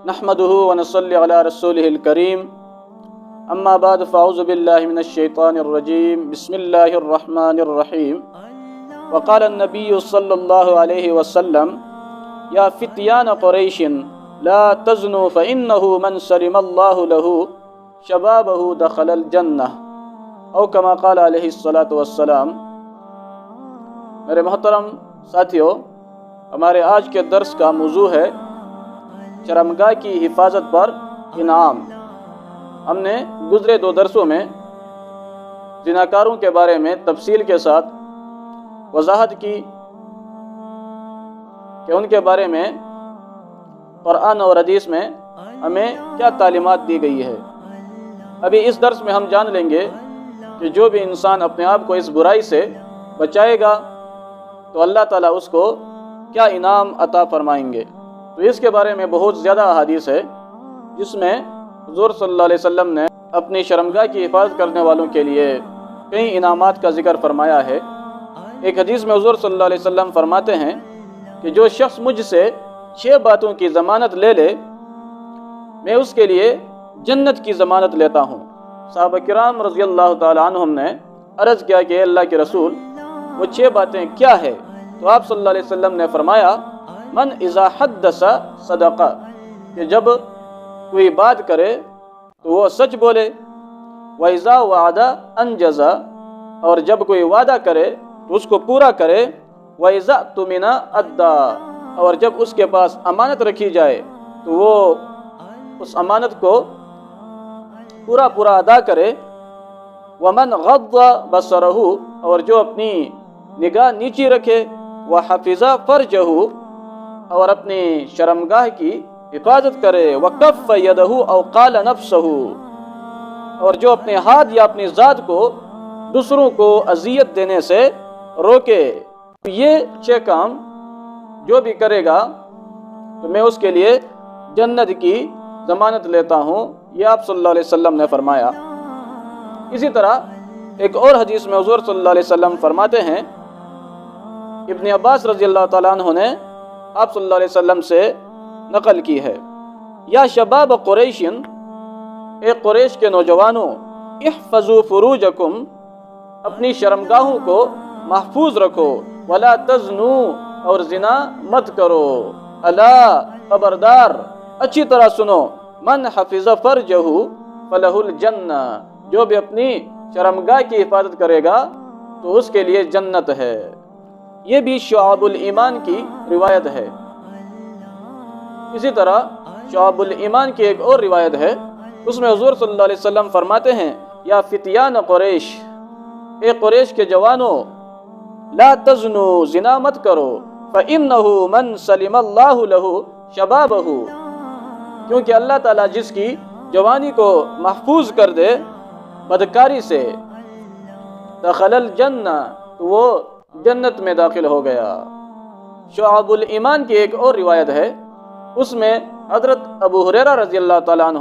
نحمده ونصلي على رسوله الكريم اما بعد فاعوذ بالله من الشيطان الرجيم بسم الله الرحمن الرحيم وقال النبي صلى الله عليه وسلم يا فتيان قريش لا تزنوا فإنه من سلم الله له شبابه دخل الجنة او كما قال عليه الصلاة والسلام۔ میرے محترم ساتھیو، ہمارے آج کے درس کا موضوع ہے شرمگاہ کی حفاظت پر انعام۔ ہم نے گزرے 2 درسوں میں زناکاروں کے بارے میں تفصیل کے ساتھ وضاحت کی کہ ان کے بارے میں قرآن اور حدیث میں ہمیں کیا تعلیمات دی گئی ہے۔ ابھی اس درس میں ہم جان لیں گے کہ جو بھی انسان اپنے آپ کو اس برائی سے بچائے گا تو اللہ تعالیٰ اس کو کیا انعام عطا فرمائیں گے۔ تو اس کے بارے میں بہت زیادہ احادیث ہے جس میں حضور صلی اللہ علیہ وسلم نے اپنی شرمگاہ کی حفاظت کرنے والوں کے لیے کئی انعامات کا ذکر فرمایا ہے۔ ایک حدیث میں حضور صلی اللہ علیہ وسلم فرماتے ہیں کہ جو شخص مجھ سے 6 باتوں کی ضمانت لے لے میں اس کے لیے جنت کی ضمانت لیتا ہوں۔ صحابہ کرام رضی اللہ تعالیٰ عنہم نے عرض کیا کہ اللہ کے رسول وہ 6 باتیں کیا ہے؟ تو آپ صلی اللہ علیہ وسلم نے فرمایا من اذا حدث صدقہ، کہ جب کوئی بات کرے تو وہ سچ بولے، وَإِذَا وَعَدَ أَنْجَزَ، اور جب کوئی وعدہ کرے تو اس کو پورا کرے، وَإِذَا اؤْتُمِنَ أَدَّى، اور جب اس کے پاس امانت رکھی جائے تو وہ اس امانت کو پورا ادا کرے، وَمَنْ غَضَّ بَصَرَهُ، اور جو اپنی نگاہ نیچی رکھے، وَحَفِظَ فَرْجَهُ، اور اپنی شرمگاہ کی حفاظت کرے، وَكَفَّ يَدَهُ أَوْ قَالَ نَفْسَهُ، اور جو اپنے ہاتھ یا اپنی ذات کو دوسروں کو اذیت دینے سے روکے۔ یہ 6 کام جو بھی کرے گا تو میں اس کے لیے جنت کی ضمانت لیتا ہوں، یہ آپ صلی اللہ علیہ وسلم نے فرمایا۔ اسی طرح ایک اور حدیث میں حضور صلی اللہ علیہ وسلم فرماتے ہیں، ابن عباس رضی اللہ تعالیٰ عنہ نے آپ صلی اللہ علیہ وسلم سے نقل کی ہے، یا شباب قریش، اے قریش کے نوجوانوں، احفظوا فروجکم، اپنی شرمگاہوں کو محفوظ رکھو، ولا تزنوا، اور زنا مت کرو، الا، خبردار، اچھی طرح سنو، من حفظ فرجہ فلہ الجنہ، جو بھی اپنی شرمگاہ کی حفاظت کرے گا تو اس کے لیے جنت ہے۔ یہ بھی شعب الایمان کی روایت ہے۔ اسی طرح شعب الایمان کی ایک اور روایت ہے، اس میں حضور صلی اللہ علیہ وسلم فرماتے ہیں، یا فتیان قریش، اے قریش کے جوانوں، لا تزنوا، زنا مت کرو، فإنہ من سلم اللہ لہ شبابہ، کیونکہ اللہ تعالیٰ جس کی جوانی کو محفوظ کر دے بدکاری سے، دخل الجنہ، تو وہ جنت میں داخل ہو گیا۔ شعب الایمان کی ایک اور روایت ہے، اس میں حضرت ابو ہریرہ رضی اللہ تعالیٰ عنہ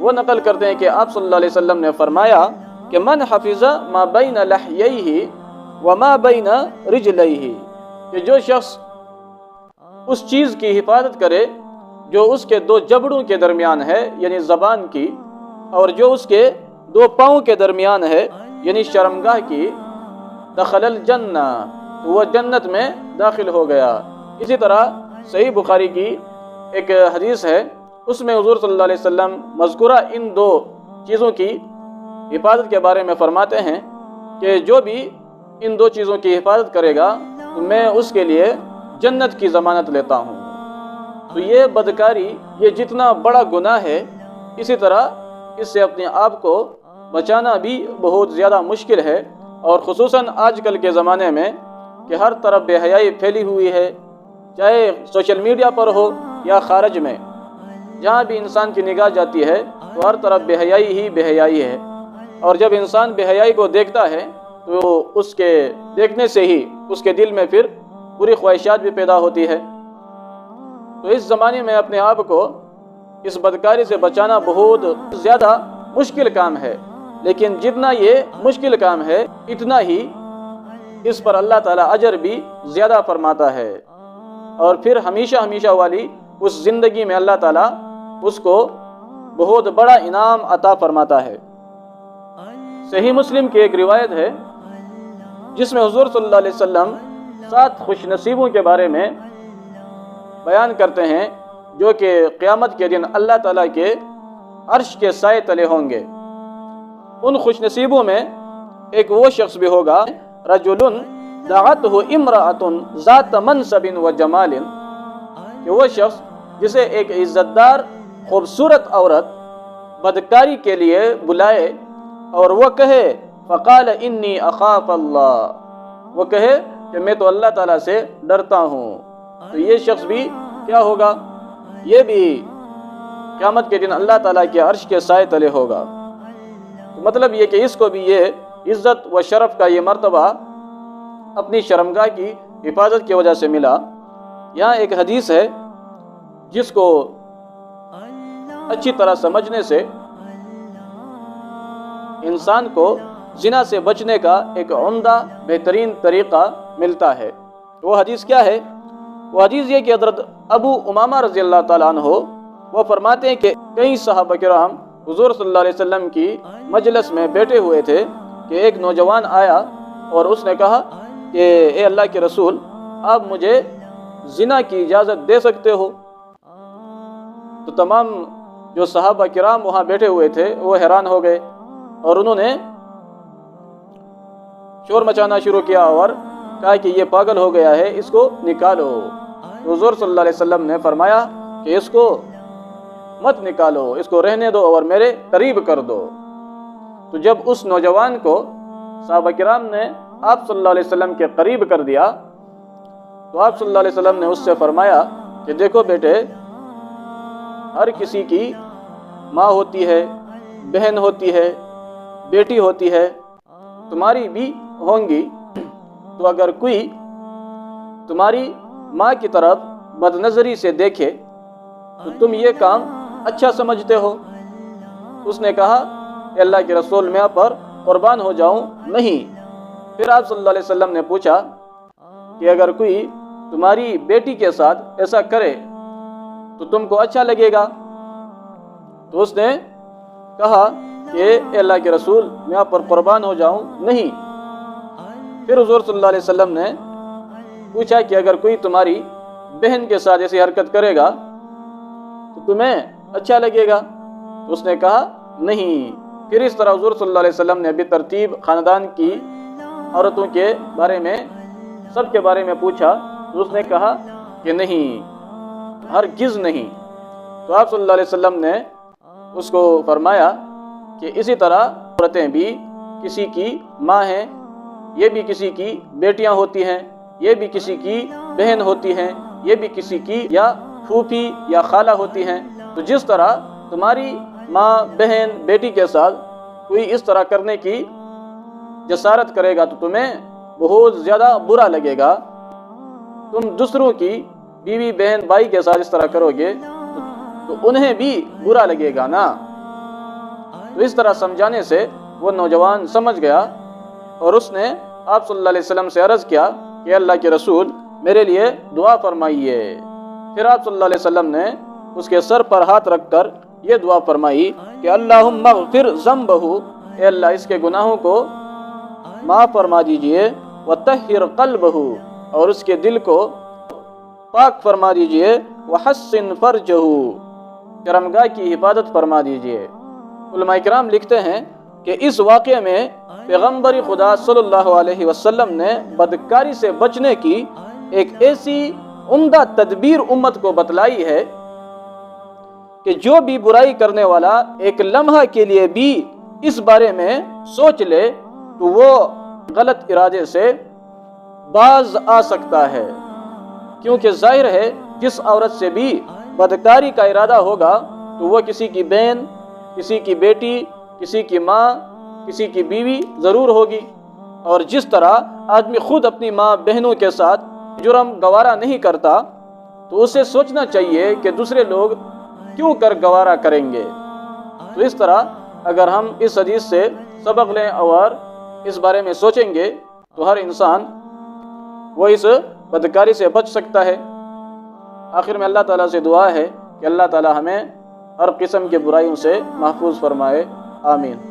وہ نقل کرتے ہیں کہ آپ صلی اللہ علیہ وسلم نے فرمایا کہ من حفظ ما بین لحییہ وما بین رجلیہ، کہ جو شخص اس چیز کی حفاظت کرے جو اس کے 2 جبڑوں کے درمیان ہے یعنی زبان کی، اور جو اس کے 2 پاؤں کے درمیان ہے یعنی شرمگاہ کی، دخل الجنہ، تو وہ جنت میں داخل ہو گیا۔ اسی طرح صحیح بخاری کی ایک حدیث ہے، اس میں حضور صلی اللہ علیہ وسلم مذکورہ ان 2 چیزوں کی حفاظت کے بارے میں فرماتے ہیں کہ جو بھی ان 2 چیزوں کی حفاظت کرے گا تو میں اس کے لیے جنت کی ضمانت لیتا ہوں۔ تو یہ بدکاری، یہ جتنا بڑا گناہ ہے، اسی طرح اس سے اپنے آپ کو بچانا بھی بہت زیادہ مشکل ہے، اور خصوصاً آج کل کے زمانے میں کہ ہر طرف بے حیائی پھیلی ہوئی ہے، چاہے سوشل میڈیا پر ہو یا خارج میں، جہاں بھی انسان کی نگاہ جاتی ہے تو ہر طرف بے حیائی ہی بے حیائی ہے، اور جب انسان بے حیائی کو دیکھتا ہے تو اس کے دیکھنے سے ہی اس کے دل میں پھر بری خواہشات بھی پیدا ہوتی ہے۔ تو اس زمانے میں اپنے آپ کو اس بدکاری سے بچانا بہت زیادہ مشکل کام ہے، لیکن جتنا یہ مشکل کام ہے اتنا ہی اس پر اللہ تعالیٰ اجر بھی زیادہ فرماتا ہے۔ اور پھر ہمیشہ والی اس زندگی میں اللہ تعالیٰ اس کو بہت بڑا انعام عطا فرماتا ہے۔ صحیح مسلم کی ایک روایت ہے جس میں حضور صلی اللہ علیہ وسلم 7 خوش نصیبوں کے بارے میں بیان کرتے ہیں جو کہ قیامت کے دن اللہ تعالیٰ کے عرش کے سائے تلے ہوں گے۔ ان خوش نصیبوں میں ایک وہ شخص بھی ہوگا، رجل دعته امرأة ذات منصب و جمال، کہ وہ شخص جسے ایک عزت دار خوبصورت عورت بدکاری کے لیے بلائے اور وہ کہے فقال انی اخاف اللہ، وہ کہے کہ میں تو اللہ تعالیٰ سے ڈرتا ہوں، تو یہ شخص بھی کیا ہوگا؟ یہ بھی قیامت کے دن اللہ تعالیٰ کے عرش کے سائے تلے ہوگا۔ مطلب یہ کہ اس کو بھی یہ عزت و شرف کا یہ مرتبہ اپنی شرمگاہ کی حفاظت کی وجہ سے ملا۔ یہاں ایک حدیث ہے جس کو اچھی طرح سمجھنے سے انسان کو زنا سے بچنے کا ایک عمدہ بہترین طریقہ ملتا ہے۔ وہ حدیث کیا ہے؟ وہ حدیث یہ کہ حضرت ابو امامہ رضی اللہ تعالیٰ عنہ وہ فرماتے ہیں کہ کئی صحابہ کرام حضور صلی اللہ علیہ وسلم کی مجلس میں بیٹھے ہوئے تھے کہ ایک نوجوان آیا اور اس نے کہا کہ اے اللہ کے رسول، آپ مجھے زنا کی اجازت دے سکتے ہو؟ تو تمام جو صحابہ کرام وہاں بیٹھے ہوئے تھے وہ حیران ہو گئے اور انہوں نے شور مچانا شروع کیا اور کہا کہ یہ پاگل ہو گیا ہے، اس کو نکالو۔ تو حضور صلی اللہ علیہ وسلم نے فرمایا کہ اس کو مت نکالو، اس کو رہنے دو اور میرے قریب کر دو۔ تو جب اس نوجوان کو صحابہ کرام نے آپ صلی اللہ علیہ وسلم کے قریب کر دیا تو آپ صلی اللہ علیہ وسلم نے اس سے فرمایا کہ دیکھو بیٹے، ہر کسی کی ماں ہوتی ہے، بہن ہوتی ہے، بیٹی ہوتی ہے، تمہاری بھی ہوں گی، تو اگر کوئی تمہاری ماں کی طرف بد نظری سے دیکھے تو تم یہ کام اچھا سمجھتے ہو؟ اس نے کہا کہ اللہ کے رسول میں آپ پر قربان ہو جاؤں، نہیں۔ پھر آپ صلی اللہ علیہ وسلم نے پوچھا کہ اگر کوئی تمہاری بیٹی کے ساتھ ایسا کرے تو تم کو اچھا لگے گا؟ تو اس نے کہا کہ اے اللہ کے رسول میں آپ پر قربان ہو جاؤں، نہیں۔ پھر حضور صلی اللہ علیہ وسلم نے پوچھا کہ اگر کوئی تمہاری بہن کے ساتھ ایسی حرکت کرے گا تو تمہیں اچھا لگے گا؟ تو اس نے کہا نہیں۔ پھر اس طرح حضور صلی اللہ علیہ وسلم نے بترتیب خاندان کی عورتوں کے بارے میں سب کے بارے میں پوچھا تو اس نے کہا کہ نہیں، ہرگز نہیں۔ تو آپ صلی اللہ علیہ وسلم نے اس کو فرمایا کہ اسی طرح عورتیں بھی کسی کی ماں ہیں، یہ بھی کسی کی بیٹیاں ہوتی ہیں، یہ بھی کسی کی بہن ہوتی ہیں، یہ بھی کسی کی یا پھوپھی یا خالہ ہوتی ہیں۔ تو جس طرح تمہاری ماں، بہن، بیٹی کے ساتھ کوئی اس طرح کرنے کی جسارت کرے گا تو تمہیں بہت زیادہ برا لگے گا۔ تم دوسروں کی بیوی، بہن، بھائی کے ساتھ اس طرح کرو گے تو انہیں بھی برا لگے گا نا۔ تو اس طرح سمجھانے سے وہ نوجوان سمجھ گیا اور اس نے آپ صلی اللہ علیہ وسلم سے عرض کیا کہ اللہ کے رسول میرے لیے دعا فرمائیے۔ پھر آپ صلی اللہ علیہ وسلم نے اس کے سر پر ہاتھ رکھ کر یہ دعا فرمائی کہ اللہم اغفر ذنبہ، اے اللہ اس کے گناہوں کو معاف فرما دیجئے، وطہر قلبہ، اور اس کے دل کو پاک فرما دیجئے، وحسن فرجہ، شرمگاہ کی حفاظت فرما دیجئے۔ علماء کرام لکھتے ہیں کہ اس واقعے میں پیغمبر خدا صلی اللہ علیہ وسلم نے بدکاری سے بچنے کی ایک ایسی عمدہ تدبیر امت کو بتلائی ہے کہ جو بھی برائی کرنے والا ایک لمحہ کے لیے بھی اس بارے میں سوچ لے تو وہ غلط ارادے سے باز آ سکتا ہے، کیونکہ ظاہر ہے جس عورت سے بھی بدکاری کا ارادہ ہوگا تو وہ کسی کی بہن، کسی کی بیٹی، کسی کی ماں، کسی کی بیوی ضرور ہوگی۔ اور جس طرح آدمی خود اپنی ماں بہنوں کے ساتھ جرم گوارا نہیں کرتا تو اسے سوچنا چاہیے کہ دوسرے لوگ کیوں کر گوارا کریں گے۔ تو اس طرح اگر ہم اس حدیث سے سبق لیں اور اس بارے میں سوچیں گے تو ہر انسان وہ اس بدکاری سے بچ سکتا ہے۔ آخر میں اللہ تعالیٰ سے دعا ہے کہ اللہ تعالیٰ ہمیں ہر قسم کے برائیوں سے محفوظ فرمائے، آمین۔